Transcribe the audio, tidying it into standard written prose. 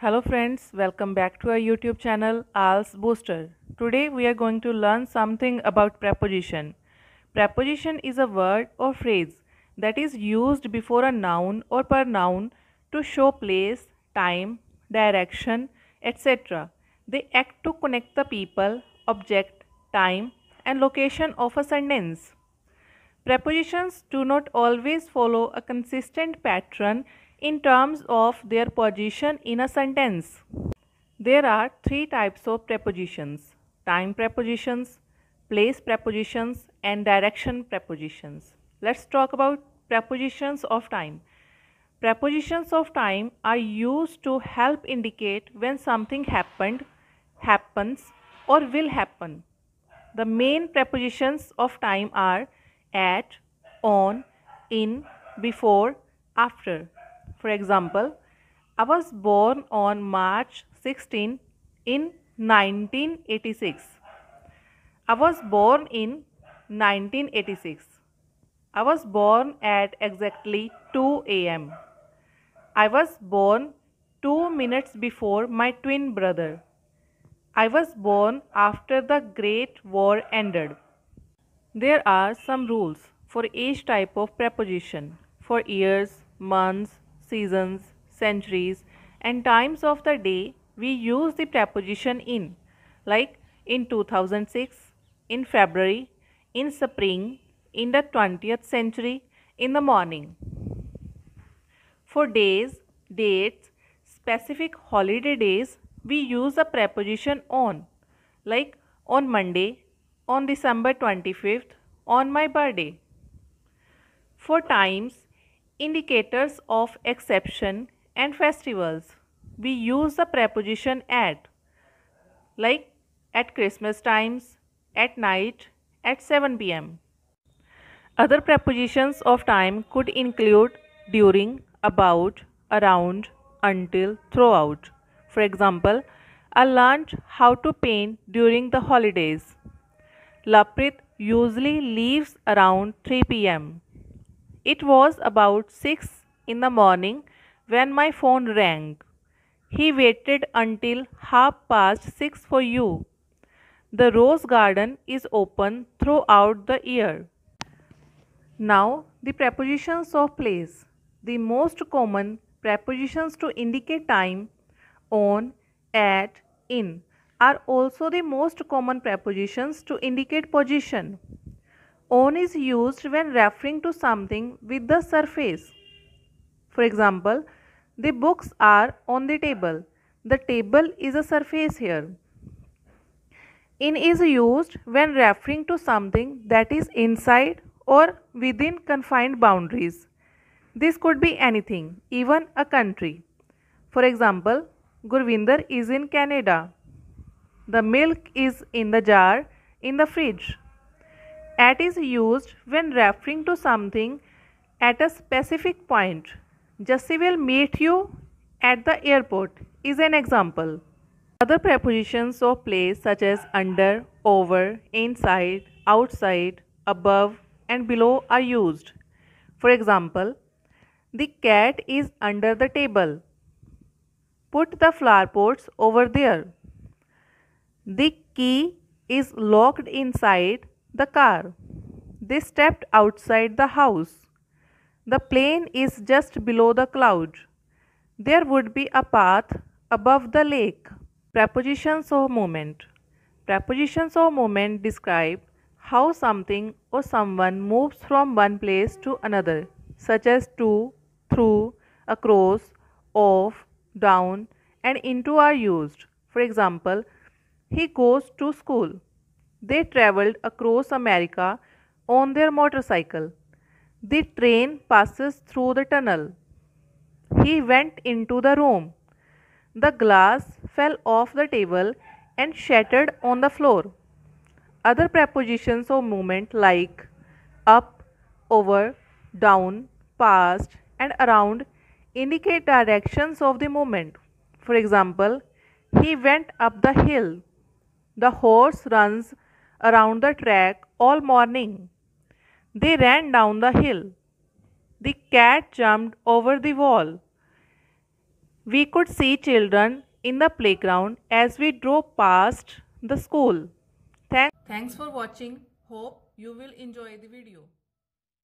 Hello friends, welcome back to our YouTube channel ALS Booster. Today we are going to learn something about preposition. Preposition is a word or phrase that is used before a noun or pronoun to show place, time, direction, etc. They act to connect the people, object, time and location of a sentence. Prepositions do not always follow a consistent pattern in terms of their position in a sentence. There are three types of prepositions: time prepositions, place prepositions, and direction prepositions. Let's talk about prepositions of time. Prepositions of time are used to help indicate when something happened, happens, or will happen. The main prepositions of time are at, on, in, before, after. For example, I was born on March 16 in 1986. I was born in 1986. I was born at exactly 2 a.m. I was born 2 minutes before my twin brother. I was born after the Great War ended. There are some rules for each type of preposition. For years, months, seasons, centuries, and times of the day, we use the preposition in, like in 2006, in February, in spring, in the 20th century, in the morning. For days, dates, specific holiday days, we use the preposition on, like on Monday, on December 25th, on my birthday. For times, indicators of exception and festivals, we use the preposition at, like at Christmas times, at night, at 7 p.m. Other prepositions of time could include during, about, around, until, throughout. For example, I learned how to paint during the holidays. Laprit usually leaves around 3 p.m. It was about 6 in the morning when my phone rang. He waited until 6:30 for you. The rose garden is open throughout the year. Now, the prepositions of place. The most common prepositions to indicate time, on, at, in, are also the most common prepositions to indicate position. On is used when referring to something with the surface. For example, the books are on the table. The table is a surface here. In is used when referring to something that is inside or within confined boundaries. This could be anything, even a country. For example, Gurvinder is in Canada. The milk is in the jar in the fridge. At is used when referring to something at a specific point. Jassi will meet you at the airport is an example. Other prepositions of place such as under, over, inside, outside, above, and below are used. For example, the cat is under the table. Put the flower pots over there. The key is locked inside the car. They stepped outside the house. The plane is just below the cloud. There would be a path above the lake. Prepositions of movement. Prepositions of movement describe how something or someone moves from one place to another, such as to, through, across, off, down, and into are used. For example, he goes to school. They traveled across America on their motorcycle. The train passes through the tunnel. He went into the room. The glass fell off the table and shattered on the floor. Other prepositions of movement like up, over, down, past, and around indicate directions of the movement. For example, he went up the hill. The horse runs around the track all morning. They ran down the hill. The cat jumped over the wall. We could see children in the playground as we drove past the school. Thanks for watching. Hope you will enjoy the video.